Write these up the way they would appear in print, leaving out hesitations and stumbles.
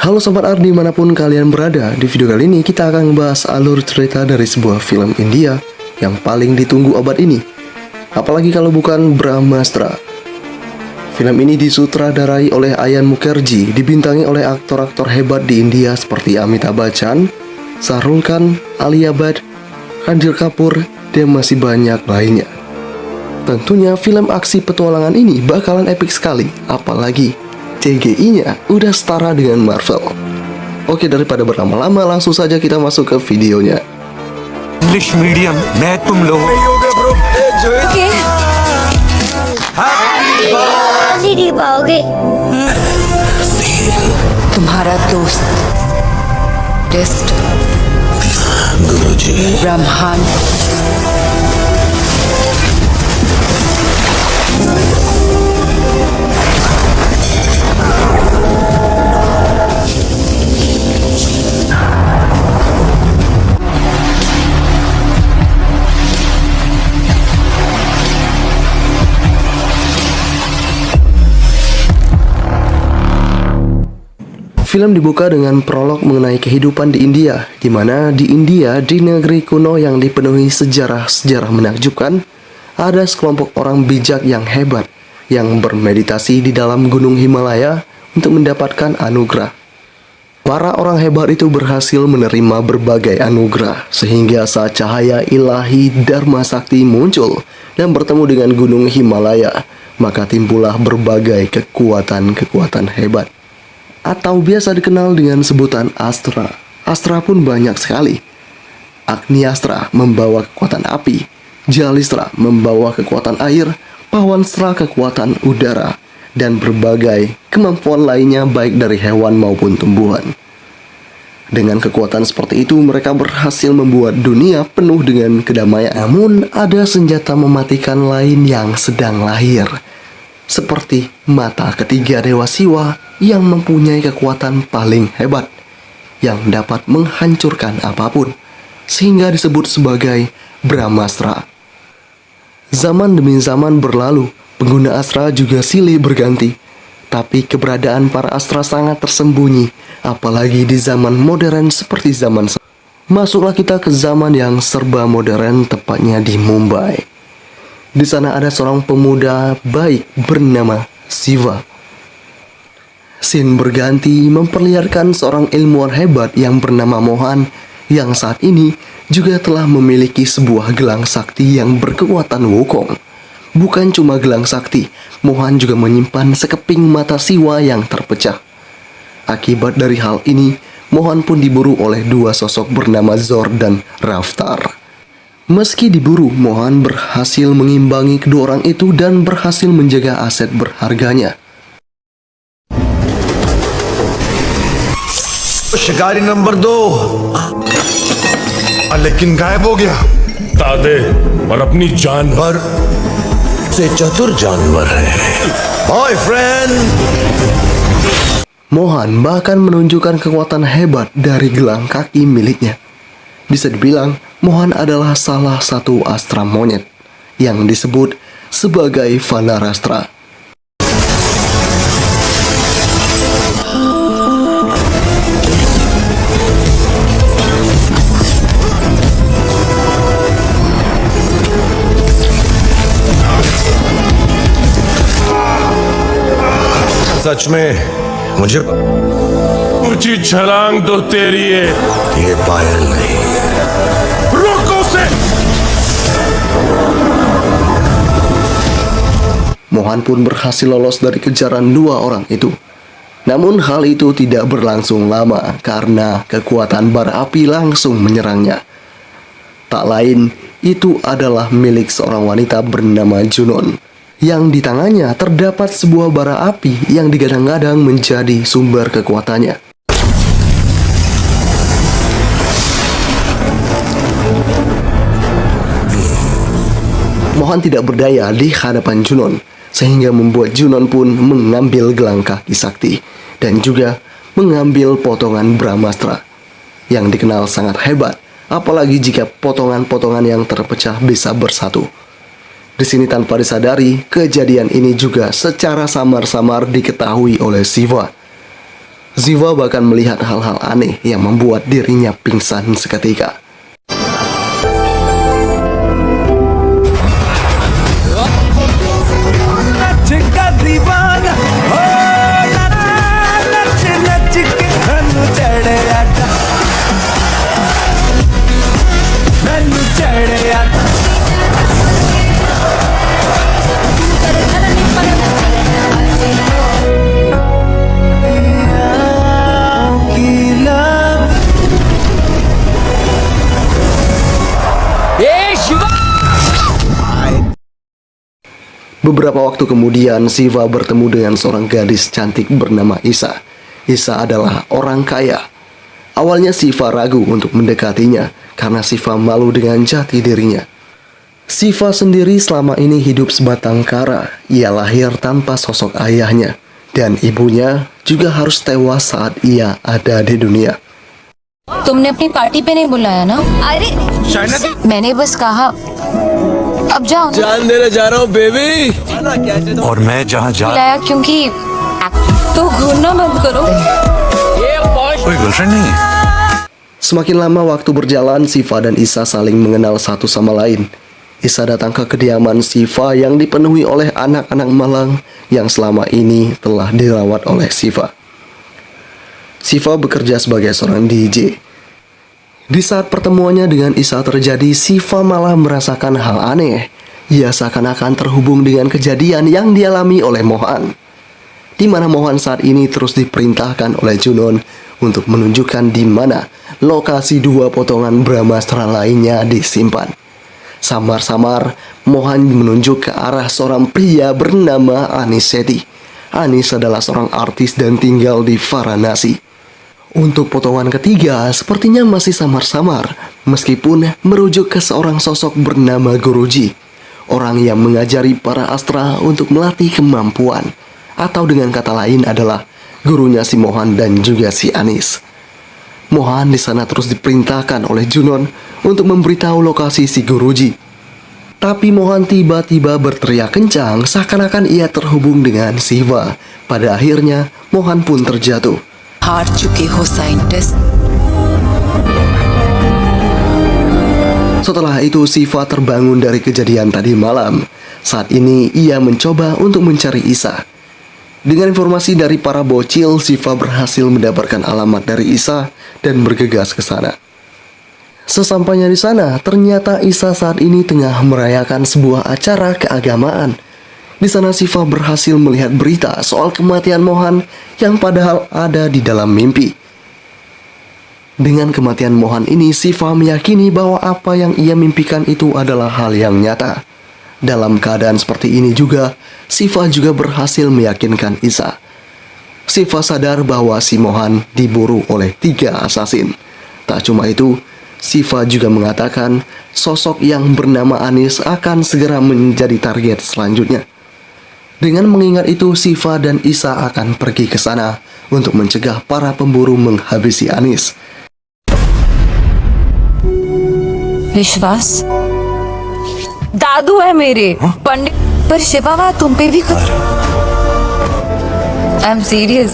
Halo Sobat Art dimanapun kalian berada. Di video kali ini kita akan membahas alur cerita dari sebuah film India yang paling ditunggu abad ini. Apalagi kalau bukan Brahmastra. Film ini disutradarai oleh Ayan Mukherjee, dibintangi oleh aktor-aktor hebat di India seperti Amitabh Bachchan, Shah Rukh Khan, Alia Bhatt, Ranbir Kapoor, dan masih banyak lainnya. Tentunya film aksi petualangan ini bakalan epic sekali, apalagi CGI-nya udah setara dengan Marvel. Oke, daripada berlama-lama, langsung saja kita masuk ke videonya. English medium मैं तुम लोग ओके नहीं पाओगे तुम्हारा दोस्त टेस्ट गुरुजी ब्रह्मांड Film dibuka dengan prolog mengenai kehidupan di India, di mana di India, di negeri kuno yang dipenuhi sejarah-sejarah menakjubkan, ada sekelompok orang bijak yang hebat yang bermeditasi di dalam gunung Himalaya untuk mendapatkan anugerah. Para orang hebat itu berhasil menerima berbagai anugerah, sehingga saat cahaya ilahi Dharma Sakti muncul dan bertemu dengan gunung Himalaya, maka timbullah berbagai kekuatan-kekuatan hebat, atau biasa dikenal dengan sebutan Astra. Astra pun banyak sekali. Agniastra membawa kekuatan api, Jalistra membawa kekuatan air, Pawanstra kekuatan udara, dan berbagai kemampuan lainnya baik dari hewan maupun tumbuhan. Dengan kekuatan seperti itu, mereka berhasil membuat dunia penuh dengan kedamaian. Namun, ada senjata mematikan lain yang sedang lahir, seperti mata ketiga Dewa Siwa yang mempunyai kekuatan paling hebat yang dapat menghancurkan apapun, sehingga disebut sebagai Brahmastra. Zaman demi zaman berlalu, pengguna astra juga silih berganti, tapi keberadaan para astra sangat tersembunyi, apalagi di zaman modern seperti zaman sekarang. Masuklah kita ke zaman yang serba modern, tepatnya di Mumbai. Di sana ada seorang pemuda baik bernama Siva. Scene berganti memperlihatkan seorang ilmuwan hebat yang bernama Mohan, yang saat ini juga telah memiliki sebuah gelang sakti yang berkekuatan Wukong. Bukan cuma gelang sakti, Mohan juga menyimpan sekeping mata Siwa yang terpecah. Akibat dari hal ini, Mohan pun diburu oleh dua sosok bernama Zor dan Raftar. Meski diburu, Mohan berhasil mengimbangi kedua orang itu dan berhasil menjaga aset berharganya. शिकारी नंबर 2 लेकिन गायब हो गया तादे और अपनी जान पर से चतुर जानवर है boyfriend Mohan bahkan menunjukkan kekuatan hebat dari gelang kaki miliknya. Bisa dibilang, Mohan adalah salah satu astra monyet yang disebut sebagai Vanarastra. सच में मुझे ऊंची छलांग तो तेरी है ये पायल नहीं रोको से Mohan pun berhasil lolos dari kejaran dua orang itu. Namun hal itu tidak berlangsung lama karena kekuatan bara api langsung menyerangnya. Tak lain, itu adalah milik seorang wanita bernama Junon, yang di tangannya terdapat sebuah bara api yang digadang-gadang menjadi sumber kekuatannya. Mohan tidak berdaya di hadapan Junon, sehingga membuat Junon pun mengambil gelang kaki sakti dan juga mengambil potongan Brahmastra yang dikenal sangat hebat, apalagi jika potongan-potongan yang terpecah bisa bersatu. Di sini tanpa disadari, kejadian ini juga secara samar-samar diketahui oleh Siva. Siva bahkan melihat hal-hal aneh yang membuat dirinya pingsan seketika. Beberapa waktu kemudian, Siva bertemu dengan seorang gadis cantik bernama Isa. Isa adalah orang kaya. Awalnya Siva ragu untuk mendekatinya karena Siva malu dengan jati dirinya. Siva sendiri selama ini hidup sebatang kara. Ia lahir tanpa sosok ayahnya, dan ibunya juga harus tewas saat ia ada di dunia. तुमने अपनी पार्टी पे नहीं बुलाया ना? अरे मैंने बस कहा अब जाओ ना। जान देने जा रहा हूँ बेबी। और मैं जहाँ जा बुलाया क्योंकि तो घूरना बंद करो। कोई गर्लफ्रेंड नहीं है। Semakin lama waktu berjalan, Siva dan Isa saling mengenal satu sama lain. Isa datang ke kediaman Siva yang dipenuhi oleh anak-anak malang yang selama ini telah dirawat oleh Siva. Siva bekerja sebagai seorang DJ. Di saat pertemuannya dengan Isa terjadi, Siva malah merasakan hal aneh. Ia seakan-akan terhubung dengan kejadian yang dialami oleh Mohan, di mana Mohan saat ini terus diperintahkan oleh Junon untuk menunjukkan di mana lokasi dua potongan Brahmastra lainnya disimpan. Samar-samar, Mohan menunjuk ke arah seorang pria bernama Anis Sethi. Anis adalah seorang artis dan tinggal di Varanasi. Untuk potongan ketiga, sepertinya masih samar-samar, meskipun merujuk ke seorang sosok bernama Guruji, orang yang mengajari para astra untuk melatih kemampuan, atau dengan kata lain adalah gurunya si Mohan dan juga si Anis. Mohan di sana terus diperintahkan oleh Junon untuk memberitahu lokasi si Guruji. Tapi Mohan tiba-tiba berteriak kencang seakan-akan ia terhubung dengan Siva. Pada akhirnya, Mohan pun terjatuh. हार चुके हो scientist. Setelah itu, Siva terbangun dari kejadian tadi malam. Saat ini, ia mencoba untuk mencari Isa. Dengan informasi dari para bocil, Siva berhasil mendapatkan alamat dari Isa dan bergegas ke sana. Sesampainya di sana, ternyata Isa saat ini tengah merayakan sebuah acara keagamaan. Di sana Siva berhasil melihat berita soal kematian Mohan yang padahal ada di dalam mimpi. Dengan kematian Mohan ini, Siva meyakini bahwa apa yang ia mimpikan itu adalah hal yang nyata. Dalam keadaan seperti ini juga, Siva juga berhasil meyakinkan Isa. Siva sadar bahwa si Mohan diburu oleh 3 asasin. Tak cuma itu, Siva juga mengatakan sosok yang bernama Anis akan segera menjadi target selanjutnya. Dengan mengingat itu, Siva dan Isa akan pergi ke sana untuk mencegah para pemburu menghabisi Anis. विश्वास दादू है मेरे पंडित पर शिवा तुम पे भी I am serious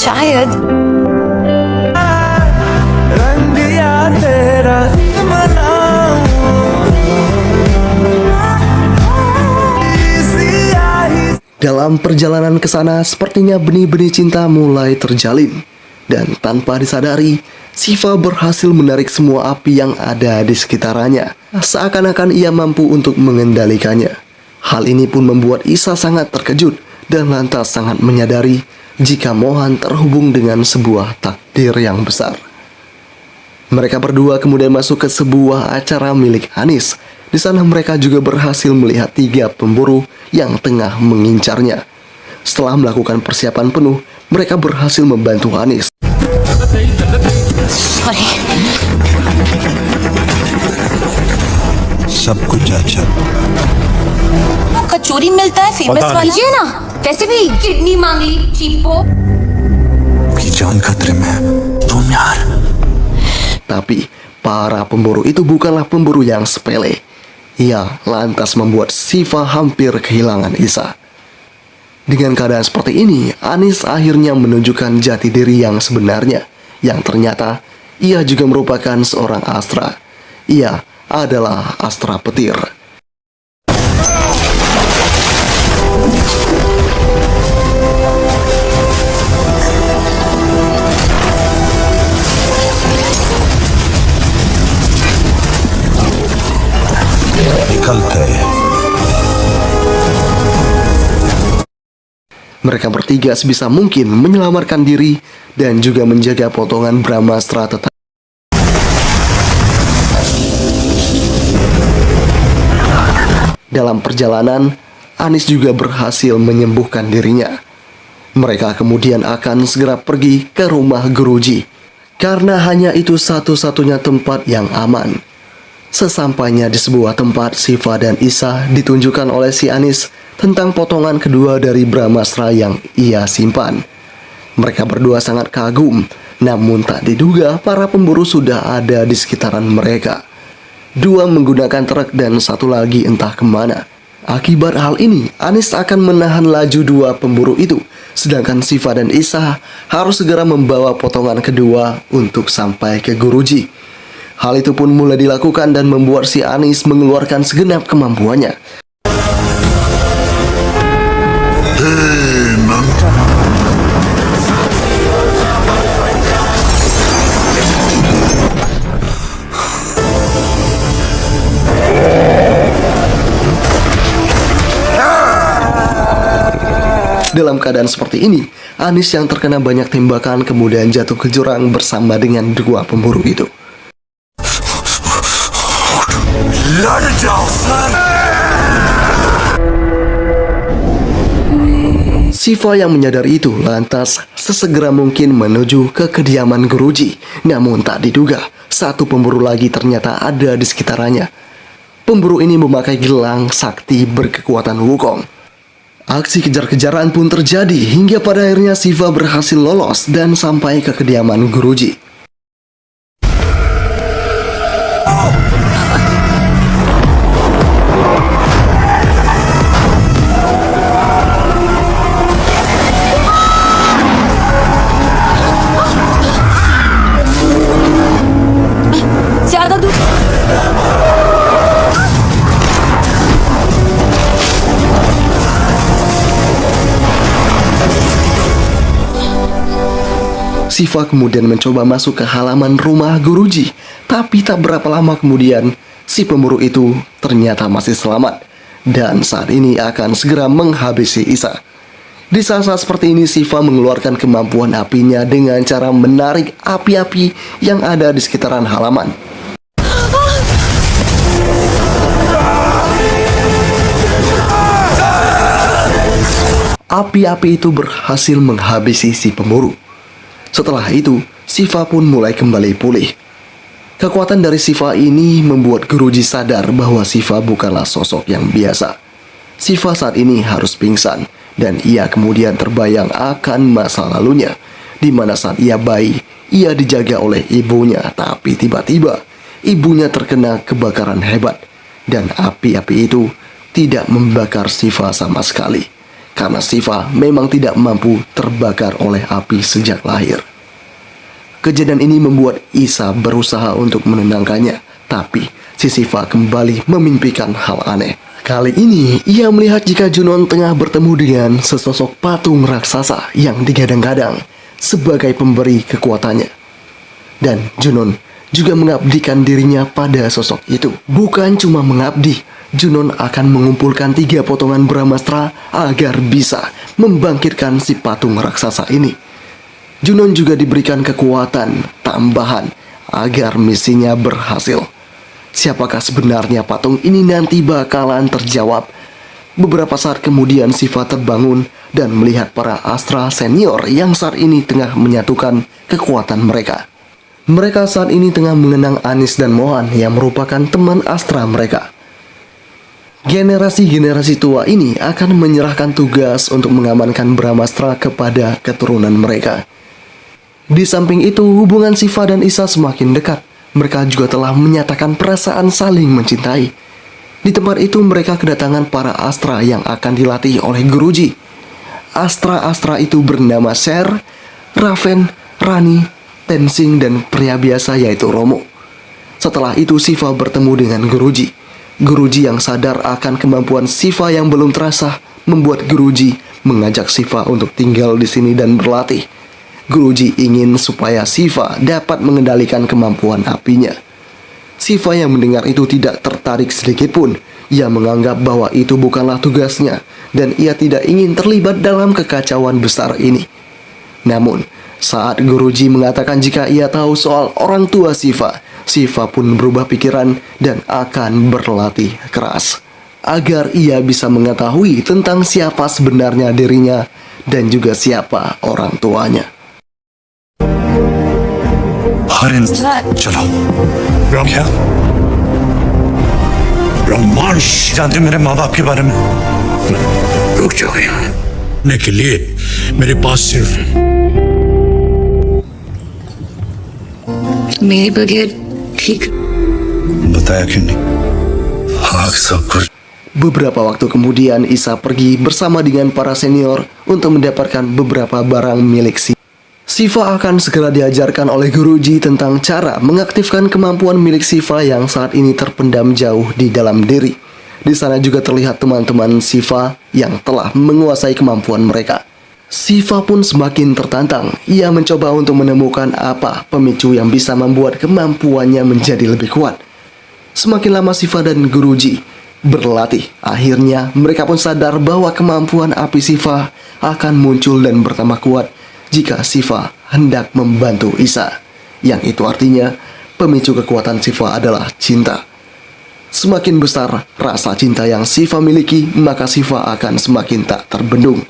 शायद Dalam perjalanan ke sana, sepertinya benih-benih cinta mulai terjalin. Dan tanpa disadari, Siva berhasil menarik semua api yang ada di sekitarnya. Seakan-akan ia mampu untuk mengendalikannya. Hal ini pun membuat Isa sangat terkejut dan lantas sangat menyadari jika Mohan terhubung dengan sebuah takdir yang besar. Mereka berdua kemudian masuk ke sebuah acara milik Anis. Di sana mereka juga berhasil melihat 3 pemburu yang tengah mengincarnya. Setelah melakukan persiapan penuh, mereka berhasil membantu Anis. Sorry सब कुछ अच्छा। कचौरी मिलता है फेमस पता वाला ये ना वैसे भी किडनी मांग ली चीपो की जान खतरे में है। तुम यार Tapi para pemburu itu bukanlah pemburu yang sepele. Ia lantas membuat Siva hampir kehilangan Isa. Dengan keadaan seperti ini, Anis akhirnya menunjukkan jati diri yang sebenarnya, yang ternyata ia juga merupakan seorang Astra. Ia adalah Astra Petir. निकलते Mereka bertiga sebisa mungkin menyelamatkan diri dan juga menjaga potongan Brahmastra tetap. Dalam perjalanan, Anis juga berhasil menyembuhkan dirinya. Mereka kemudian akan segera pergi ke rumah Guruji, karena hanya itu satu-satunya tempat yang aman. Sesampainya di sebuah tempat, Siva dan Isa ditunjukkan oleh si Anis tentang potongan kedua dari Brahmastra yang ia simpan. Mereka berdua sangat kagum, namun tak diduga para pemburu sudah ada di sekitaran mereka. Dua menggunakan truk dan satu lagi entah kemana. Akibat hal ini, Anis akan menahan laju dua pemburu itu, sedangkan Siva dan Isa harus segera membawa potongan kedua untuk sampai ke Guruji. Hal itu pun mulai dilakukan dan membuat si Anis mengeluarkan segenap kemampuannya. Dalam keadaan seperti ini, Anis yang terkena banyak tembakan kemudian jatuh ke jurang bersama dengan dua pemburu itu. Siva yang menyadari itu lantas sesegera mungkin menuju ke kediaman Guruji. Namun tak diduga, satu pemburu lagi ternyata ada di sekitarnya. Pemburu ini memakai gelang sakti berkekuatan Wukong. Aksi kejar-kejaran pun terjadi hingga pada akhirnya Siva berhasil lolos dan sampai ke kediaman Guruji. ज्यादा दूर Siva kemudian mencoba masuk ke halaman rumah Guruji, tapi tak berapa lama kemudian si pemburu itu ternyata masih selamat dan saat ini akan segera menghabisi Isa. Di saat-saat seperti ini Siva mengeluarkan kemampuan apinya dengan cara menarik api-api yang ada di sekitaran halaman. Api-api itu berhasil menghabisi si pemburu. Setelah itu, Siva pun mulai kembali pulih. Kekuatan dari Siva ini membuat Guruji sadar bahwa Siva bukanlah sosok yang biasa. Siva saat ini harus pingsan, dan ia kemudian terbayang akan masa lalunya, di mana saat ia bayi, ia dijaga oleh ibunya, tapi tiba-tiba ibunya terkena kebakaran hebat, dan api-api itu tidak membakar Siva sama sekali. Karena Siva memang tidak mampu terbakar oleh api sejak lahir. Kejadian ini membuat Isa berusaha untuk menenangkannya, tapi si Siva kembali memimpikan hal aneh. Kali ini ia melihat jika Junon tengah bertemu dengan sesosok patung raksasa yang digadang-gadang sebagai pemberi kekuatannya. Dan Junon juga mengabdikan dirinya pada sosok itu. Bukan cuma mengabdi, Junon akan mengumpulkan 3 potongan Brahmastra agar bisa membangkitkan si patung raksasa ini. Junon juga diberikan kekuatan tambahan agar misinya berhasil. Siapakah sebenarnya patung ini nanti bakalan terjawab. Beberapa saat kemudian Siva terbangun dan melihat para Astra senior yang saat ini tengah menyatukan kekuatan mereka. Mereka saat ini tengah mengenang Anis dan Mohan yang merupakan teman Astra mereka. Generasi-generasi tua ini akan menyerahkan tugas untuk mengamankan Brahmastra kepada keturunan mereka. Di samping itu, hubungan Siva dan Isa semakin dekat. Mereka juga telah menyatakan perasaan saling mencintai. Di tempat itu mereka kedatangan para Astra yang akan dilatih oleh Guruji. astra-astra itu bernama Sher, Raven, Rani, Tenzing, dan pria biasa yaitu Romo. Setelah itu Shiva bertemu dengan Guruji. Guruji yang sadar akan kemampuan Shiva yang belum terasa membuat Guruji mengajak Shiva untuk tinggal di sini dan berlatih. Guruji ingin supaya Shiva dapat mengendalikan kemampuan apinya. Shiva yang mendengar itu tidak tertarik sedikit pun. Ia menganggap bahwa itu bukanlah tugasnya dan ia tidak ingin terlibat dalam kekacauan besar ini. Namun, saat Guruji mengatakan jika ia tahu soal orang tua Shiva, Shiva pun berubah pikiran dan akan berlatih keras agar ia bisa mengetahui tentang siapa sebenarnya dirinya dan juga siapa orang tuanya. हरिन चलो क्या रोमांस जानते मेरे माँ बाप के बारे में रुक जाओ यहाँ के लिए मेरे पास सिर्फ मेरे बगैर ठीक बताया क्यों नहीं हाँ सब कुछ Beberapa waktu kemudian Isa pergi bersama dengan para senior untuk mendapatkan beberapa barang milik Shiva akan segera diajarkan oleh Guruji tentang cara mengaktifkan kemampuan milik Shiva yang saat ini terpendam jauh di dalam diri. Di sana juga terlihat teman-teman Shiva yang telah menguasai kemampuan mereka. Shiva pun semakin tertantang. Ia mencoba untuk menemukan apa pemicu yang bisa membuat kemampuannya menjadi lebih kuat. Semakin lama Shiva dan Guruji berlatih, akhirnya mereka pun sadar bahwa kemampuan api Shiva akan muncul dan bertambah kuat jika Shiva hendak membantu Isa. Yang itu artinya pemicu kekuatan Shiva adalah cinta. Semakin besar rasa cinta yang Shiva miliki, maka Shiva akan semakin tak terbendung.